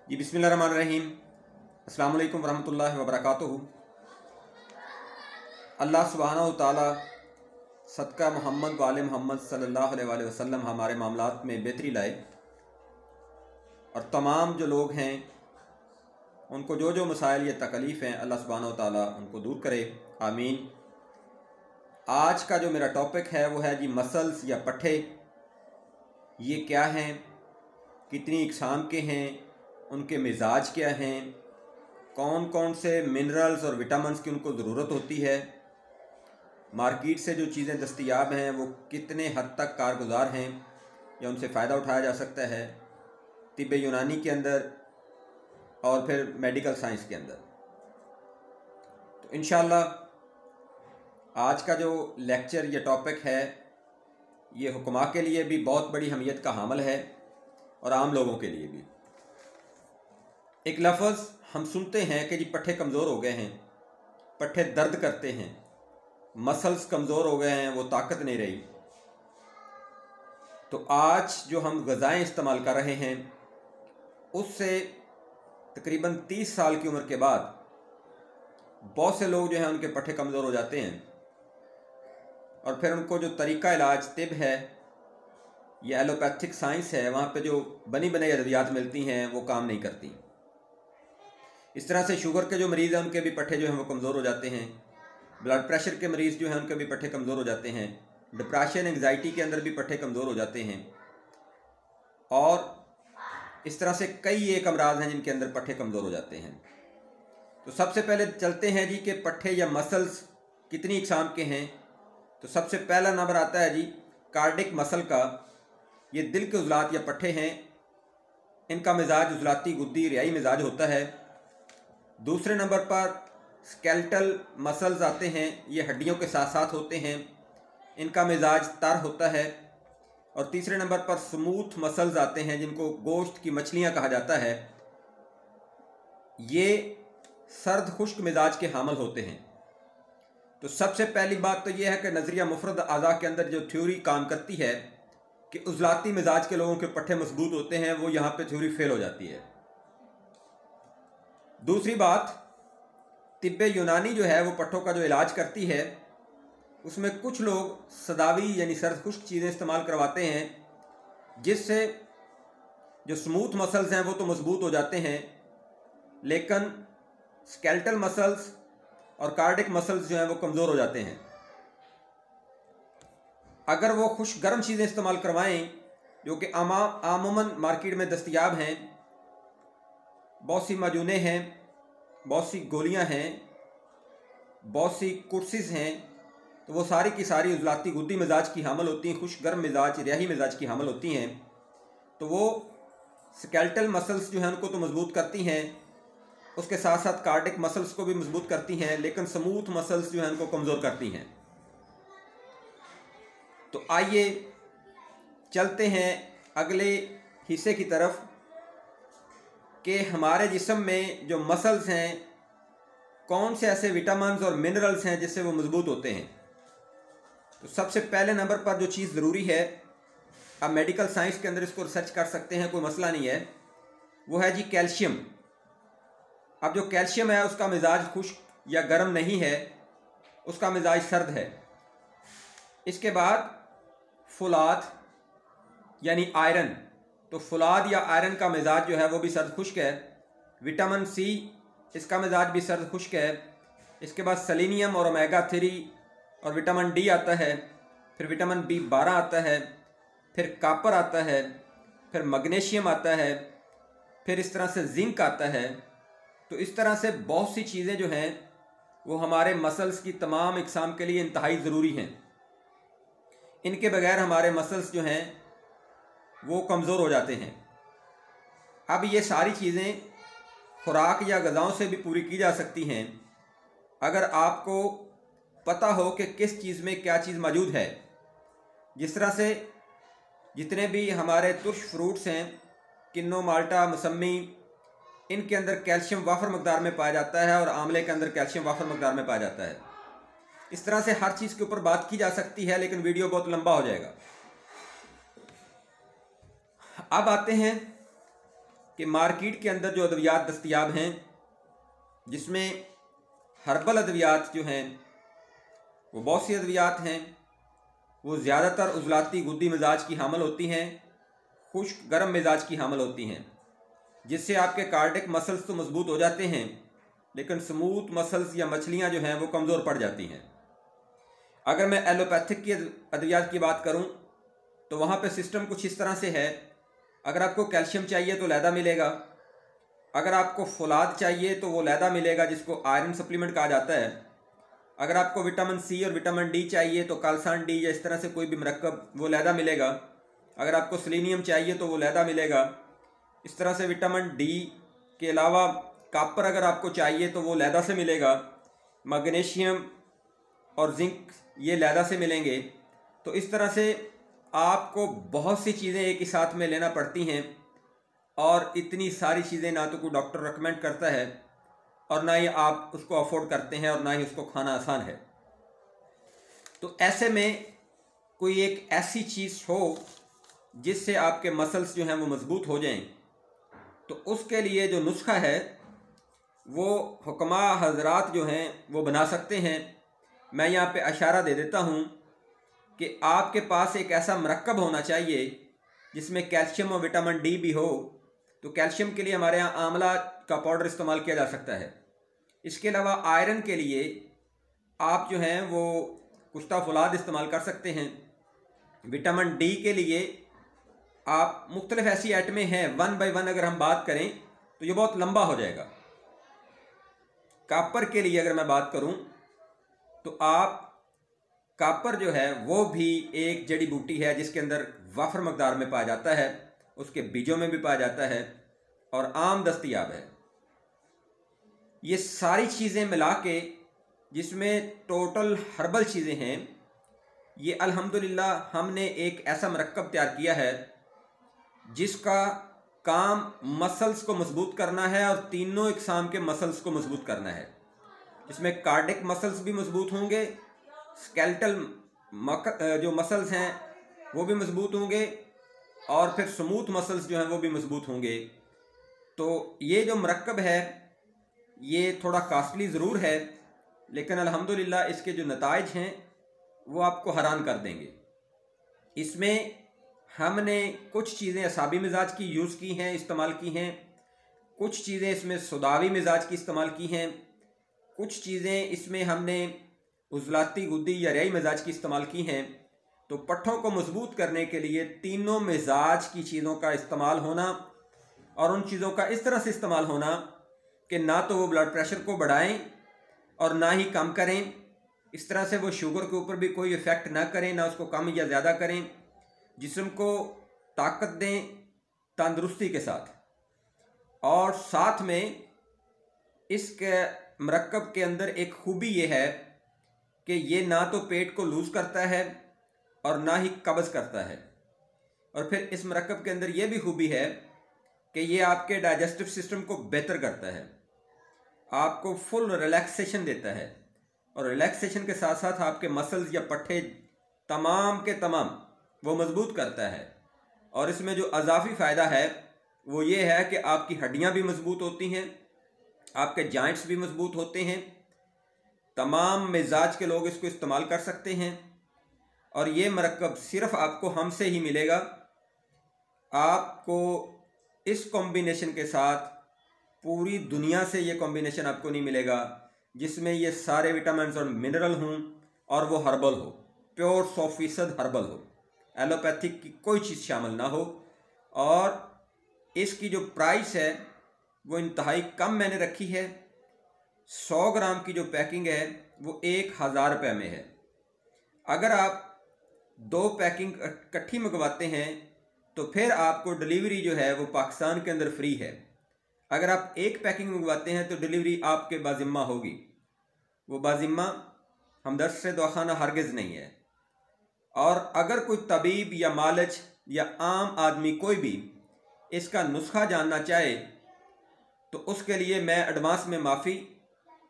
जी बिस्मिल्लाहिर्रहमानिर्रहीम। अस्सलाम वालेकुम वरहमतुल्लाहि वबरकातुहू। अल्लाह सुब्हानहू व तआला सदका मोहम्मद वाले मोहम्मद सल्लल्लाहु अलैहि वसल्लम हमारे मामलात में बेहतरी लाए और तमाम जो लोग हैं उनको जो जो मसाइल या तकलीफ़ हैं अल्लाह सुब्हानहू व तआला उनको दूर करे, आमीन। आज का जो मेरा टॉपिक है वो है जी मसल्स या पट्ठे। ये क्या हैं, कितनी इकसाम के हैं, उनके मिजाज क्या हैं, कौन कौन से मिनरल्स और विटामिन्स की उनको ज़रूरत होती है, मार्केट से जो चीज़ें दस्तयाब हैं वो कितने हद तक कारगुजार हैं या उनसे फ़ायदा उठाया जा सकता है तिब्बे यूनानी के अंदर और फिर मेडिकल साइंस के अंदर। तो इंशाअल्लाह आज का जो लेक्चर या टॉपिक है ये हुक्मा के लिए भी बहुत बड़ी अहमियत का हामिल है और आम लोगों के लिए भी। एक लफ्ज़ हम सुनते हैं कि जी पट्ठे कमज़ोर हो गए हैं, पट्ठे दर्द करते हैं, मसल्स कमज़ोर हो गए हैं, वो ताकत नहीं रही। तो आज जो हम ग़ज़ाएँ इस्तेमाल कर रहे हैं उससे तकरीबन 30 साल की उम्र के बाद बहुत से लोग जो हैं उनके पट्ठे कमज़ोर हो जाते हैं और फिर उनको जो तरीक़ा इलाज तिब है या एलोपैथिक साइंस है वहाँ पे जो बनी बनाई अद्वियात मिलती हैं वो काम नहीं करती। इस तरह से शुगर के जो मरीज़ हैं उनके भी पट्ठे जो हैं वो कमज़ोर हो जाते हैं, ब्लड प्रेशर के मरीज़ जो हैं उनके भी पट्ठे कमज़ोर हो जाते हैं, डिप्रेशन एंग्जाइटी के अंदर भी पट्ठे कमज़ोर हो जाते हैं और इस तरह से कई एक अमराज हैं जिनके अंदर पट्ठे कमज़ोर हो जाते हैं। तो सबसे पहले चलते हैं जी कि पट्ठे या मसल्स कितनी इकसाम के हैं। तो सबसे पहला नंबर आता है जी कार्डिक मसल का। ये दिल के उज़लात या पट्ठे हैं, इनका मिजाज उज़लाती गुद्दी रियाई मिजाज होता है। दूसरे नंबर पर स्केलेटल मसल्स आते हैं, ये हड्डियों के साथ साथ होते हैं, इनका मिजाज तर होता है। और तीसरे नंबर पर स्मूथ मसल्स आते हैं जिनको गोश्त की मछलियाँ कहा जाता है, ये सर्द खुश्क मिजाज के हामिल होते हैं। तो सबसे पहली बात तो यह है कि नज़रिया मुफरद आज़ा के अंदर जो थ्योरी काम करती है कि उज़लाती मिजाज के लोगों के पट्ठे मजबूत होते हैं, वो यहाँ पे थ्योरी फेल हो जाती है। दूसरी बात, तिब्बे यूनानी जो है वो पट्ठों का जो इलाज करती है उसमें कुछ लोग सदावी यानी सर्द खुश्क चीज़ें इस्तेमाल करवाते हैं जिससे जो स्मूथ मसल्स हैं वो तो मजबूत हो जाते हैं, लेकिन स्केलेटल मसल्स और कार्डिक मसल्स जो हैं वो कमज़ोर हो जाते हैं। अगर वो खुश गर्म चीज़ें इस्तेमाल करवाएं जो कि आमूमन मार्केट में दस्तयाब हैं, बहुत सी माजूनें हैं, बहुत सी गोलियां हैं, बहुत सी कुर्सीज़ हैं, तो वो सारी की सारी उज़लाती गुद्दी मिजाज की हामिल होती हैं, खुश गर्म मिजाज रियाही मिजाज की हामिल होती हैं। तो वो स्केलेटल मसल्स जो हैं उनको तो मजबूत करती हैं, उसके साथ साथ कार्डिक मसल्स को भी मजबूत करती हैं, लेकिन स्मूथ मसल्स जो हैं उनको कमज़ोर करती हैं। तो आइए चलते हैं अगले हिस्से की तरफ कि हमारे जिस्म में जो मसल्स हैं कौन से ऐसे विटामिन्स और मिनरल्स हैं जिससे वो मजबूत होते हैं। तो सबसे पहले नंबर पर जो चीज़ ज़रूरी है, आप मेडिकल साइंस के अंदर इसको रिसर्च कर सकते हैं, कोई मसला नहीं है, वो है जी कैल्शियम। अब जो कैल्शियम है उसका मिजाज खुश्क या गर्म नहीं है, उसका मिजाज सर्द है। इसके बाद फुलाद यानी आयरन, तो फुलाद या आयरन का मिजाज जो है वो भी सर्द खुश्क है। विटामिन सी, इसका मिजाज भी सर्द खुश्क है। इसके बाद सेलेनियम और ओमेगा 3 और विटामिन डी आता है, फिर विटामिन B12 आता है, फिर कापर आता है, फिर मैग्नीशियम आता है, फिर इस तरह से जिंक आता है। तो इस तरह से बहुत सी चीज़ें जो हैं वो हमारे मसल्स की तमाम इकसाम के लिए इंतहाई ज़रूरी हैं। इनके बगैर हमारे मसल्स जो हैं वो कमज़ोर हो जाते हैं। अब ये सारी चीज़ें खुराक या ग़िज़ाओं से भी पूरी की जा सकती हैं अगर आपको पता हो कि किस चीज़ में क्या चीज़ मौजूद है। जिस तरह से जितने भी हमारे तुर्श फ्रूट्स हैं, किन्नो, माल्टा, मौसमी, इनके अंदर कैल्शियम वाफर मकदार में पाया जाता है और आंवले के अंदर कैल्शियम वाफर मकदार में पाया जाता है। इस तरह से हर चीज़ के ऊपर बात की जा सकती है, लेकिन वीडियो बहुत लंबा हो जाएगा। अब आते हैं कि मार्केट के अंदर जो अद्वियात दस्तयाब हैं, जिसमें हर्बल अद्वियात जो हैं वो बहुत सी अद्वियात हैं, वो ज़्यादातर उजलाती गुद्दी मिजाज की हामिल होती हैं, खुश्क गर्म मिजाज की हामिल होती हैं, जिससे आपके कार्डिक मसल्स तो मजबूत हो जाते हैं, लेकिन स्मूथ मसल्स या मछलियाँ जो हैं वो कमज़ोर पड़ जाती हैं। अगर मैं एलोपैथिक की अद्वियात की बात करूं तो वहाँ पे सिस्टम कुछ इस तरह से है। अगर आपको कैल्शियम चाहिए तो लैदा मिलेगा, अगर आपको फौलाद चाहिए तो वो लैदा मिलेगा जिसको आयरन सप्लीमेंट कहा जाता है, अगर आपको विटामिन सी और विटामिन डी चाहिए तो काल्सान डी या इस तरह से कोई भी मरकब वो लैदा मिलेगा, अगर आपको सेलेनियम चाहिए तो वो लैदा मिलेगा। इस तरह से विटामिन डी के अलावा कापर अगर आपको चाहिए तो वो लैदा से मिलेगा, मैग्नीशियम और जिंक ये लैदा से मिलेंगे। तो इस तरह से आपको बहुत सी चीज़ें एक ही साथ में लेना पड़ती हैं, और इतनी सारी चीज़ें ना तो कोई डॉक्टर रेकमेंड करता है और ना ही आप उसको अफोर्ड करते हैं और ना ही उसको खाना आसान है। तो ऐसे में कोई एक ऐसी चीज़ हो जिससे आपके मसल्स जो हैं वो मजबूत हो जाएं, तो उसके लिए जो नुस्खा है वो हुक्मा हजरात जो हैं वो बना सकते हैं। मैं यहाँ पे इशारा दे देता हूँ कि आपके पास एक ऐसा मरकब होना चाहिए जिसमें कैल्शियम और विटामिन डी भी हो। तो कैल्शियम के लिए हमारे यहाँ आंवला का पाउडर इस्तेमाल किया जा सकता है। इसके अलावा आयरन के लिए आप जो हैं वो कुश्ता फौलाद इस्तेमाल कर सकते हैं। विटामिन डी के लिए आप मुख्तलिफ ऐसी आइटमें हैं, 1 बाय 1 अगर हम बात करें तो ये बहुत लंबा हो जाएगा। कापर के लिए अगर मैं बात करूं तो आप कापर जो है वो भी एक जड़ी बूटी है जिसके अंदर वाफर मकदार में पाया जाता है, उसके बीजों में भी पाया जाता है और आम दस्तयाब है। ये सारी चीज़ें मिला के जिसमें टोटल हर्बल चीज़ें हैं, ये अल्हम्दुलिल्लाह हमने एक ऐसा मरकब तैयार किया है जिसका काम मसल्स को मजबूत करना है और तीनों इकसाम के मसल्स को मजबूत करना है। इसमें कार्डिक मसल्स भी मजबूत होंगे, स्केलेटल जो मसल्स हैं वो भी मजबूत होंगे और फिर स्मूथ मसल्स जो हैं वो भी मजबूत होंगे। तो ये जो मरकब है ये थोड़ा कास्टली ज़रूर है, लेकिन अल्हम्दुलिल्लाह इसके जो नताइज हैं वो आपको हैरान कर देंगे। इसमें हमने कुछ चीज़ें असाबी मिजाज की यूज़ की हैं, इस्तेमाल की हैं, कुछ चीज़ें इसमें सुदावी मिजाज की इस्तेमाल की हैं, कुछ चीज़ें इसमें हमने उजलाती गुद्दी या रई मिजाज की इस्तेमाल की हैं। तो पट्ठों को मजबूत करने के लिए तीनों मिजाज की चीज़ों का इस्तेमाल होना और उन चीज़ों का इस तरह से इस्तेमाल होना कि ना तो वो ब्लड प्रेशर को बढ़ाएं और ना ही कम करें। इस तरह से वो शुगर के ऊपर भी कोई इफ़ेक्ट ना करें, ना उसको कम या ज़्यादा करें, जिस्म को ताकत दें तंदुरुस्ती के साथ। और साथ में इसके मरकब के अंदर एक खूबी ये है कि ये ना तो पेट को लूज़ करता है और ना ही कब्ज़ करता है। और फिर इस मरकब के अंदर ये भी खूबी है कि ये आपके डाइजेस्टिव सिस्टम को बेहतर करता है, आपको फुल रिलैक्सेशन देता है और रिलैक्सेशन के साथ साथ आपके मसल्स या पट्ठे तमाम के तमाम वो मजबूत करता है। और इसमें जो अजाफी फ़ायदा है वो ये है कि आपकी हड्डियां भी मजबूत होती हैं, आपके जॉइंट्स भी मजबूत होते हैं। तमाम मिजाज के लोग इसको इस्तेमाल कर सकते हैं और ये मरकब सिर्फ आपको हमसे ही मिलेगा। आपको इस कॉम्बिनेशन के साथ पूरी दुनिया से ये कॉम्बिनेशन आपको नहीं मिलेगा जिसमें ये सारे विटामिन और मिनरल हों और वो हर्बल हो, प्योर 100% हर्बल हो, एलोपैथिक की कोई चीज़ शामिल ना हो। और इसकी जो प्राइस है वो इंतहाई कम मैंने रखी है। 100 ग्राम की जो पैकिंग है वो 1000 रुपये में है। अगर आप 2 पैकिंग इकट्ठी मंगवाते हैं तो फिर आपको डिलीवरी जो है वो पाकिस्तान के अंदर फ्री है। अगर आप 1 पैकिंग मंगवाते हैं तो डिलीवरी आपके बाजिम्मा होगी। वो बाजिम्मा हमदर्द से दवाखाना हरगिज़ नहीं है। और अगर कोई तबीब या मालिज या आम आदमी कोई भी इसका नुस्खा जानना चाहे तो उसके लिए मैं एडवांस में माफ़ी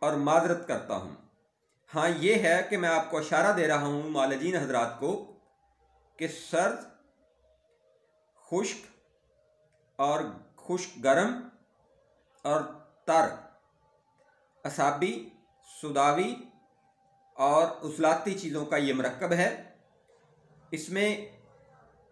और माजरत करता हूँ। हाँ, ये है कि मैं आपको इशारा दे रहा हूँ मालिजीन हजरात को कि सर्द, खुश्क और खुश्क गर्म और तर, असाबी, सुदावी और उजलाती चीज़ों का ये मरकब है। इसमें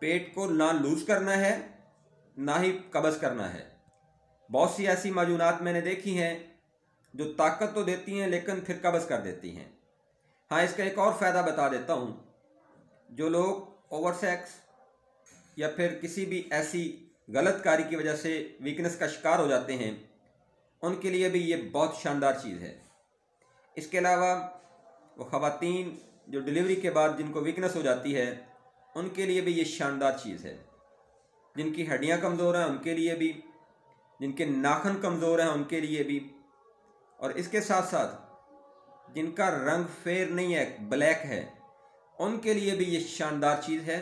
पेट को ना लूज़ करना है ना ही कब्ज़ करना है। बहुत सी ऐसी माजूनात मैंने देखी हैं जो ताकत तो देती हैं लेकिन फिर कब्ज़ कर देती हैं। हाँ, इसका एक और फ़ायदा बता देता हूँ। जो लोग ओवर सेक्स या फिर किसी भी ऐसी गलत कार्य की वजह से वीकनेस का शिकार हो जाते हैं, उनके लिए भी ये बहुत शानदार चीज़ है। इसके अलावा वो ख़वातीन जो डिलीवरी के बाद जिनको वीकनेस हो जाती है, उनके लिए भी ये शानदार चीज़ है। जिनकी हड्डियाँ कमज़ोर हैं उनके लिए भी, जिनके नाखून कमज़ोर हैं उनके लिए भी, और इसके साथ साथ जिनका रंग फेयर नहीं है, ब्लैक है, उनके लिए भी ये शानदार चीज़ है।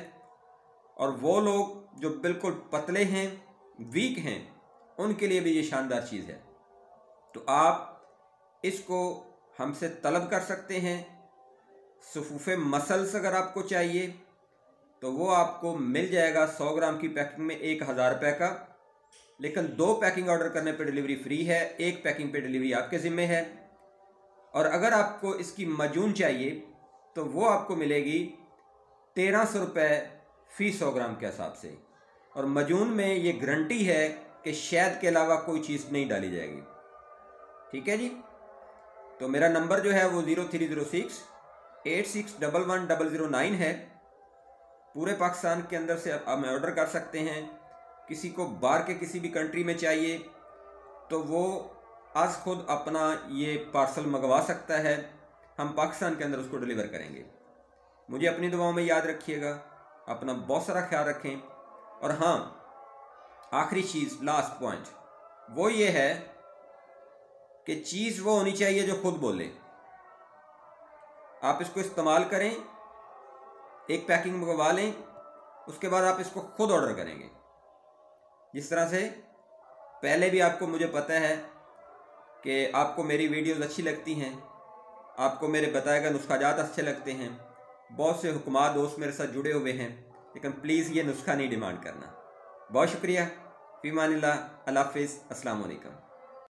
और वो लोग जो बिल्कुल पतले हैं, वीक हैं, उनके लिए भी ये शानदार चीज़ है। तो आप इसको हमसे तलब कर सकते हैं। सफूफ़े मसल्स अगर आपको चाहिए तो वो आपको मिल जाएगा 100 ग्राम की पैकिंग में 1000 रुपये का, लेकिन 2 पैकिंग ऑर्डर करने पर डिलीवरी फ्री है, 1 पैकिंग पे डिलीवरी आपके ज़िम्मे है। और अगर आपको इसकी मजून चाहिए तो वो आपको मिलेगी 1300 रुपये फ़ी 100 ग्राम के हिसाब से। और मजून में ये गारंटी है कि शहद के अलावा कोई चीज़ नहीं डाली जाएगी। ठीक है जी। तो मेरा नंबर जो है वो 0306 8611 009 है। पूरे पाकिस्तान के अंदर से आप हमें ऑर्डर कर सकते हैं। किसी को बाहर के किसी भी कंट्री में चाहिए तो वो आज खुद अपना ये पार्सल मंगवा सकता है, हम पाकिस्तान के अंदर उसको डिलीवर करेंगे। मुझे अपनी दुआओं में याद रखिएगा, अपना बहुत सारा ख्याल रखें। और हाँ, आखिरी चीज़, लास्ट पॉइंट वो ये है कि चीज़ वो होनी चाहिए जो खुद बोले। आप इसको इस्तेमाल करें, 1 पैकिंग मंगवा लें, उसके बाद आप इसको खुद ऑर्डर करेंगे। जिस तरह से पहले भी आपको मुझे पता है कि आपको मेरी वीडियोस अच्छी लगती हैं, आपको मेरे बताए गए नुस्खाजात अच्छे लगते हैं। बहुत से हुक्मा दोस्त मेरे साथ जुड़े हुए हैं, लेकिन प्लीज़ ये नुस्खा नहीं डिमांड करना। बहुत शुक्रिया। फ़ी अमानिल्लाह। अल्लाह हाफ़िज़। अस्सलाम वालेकुम।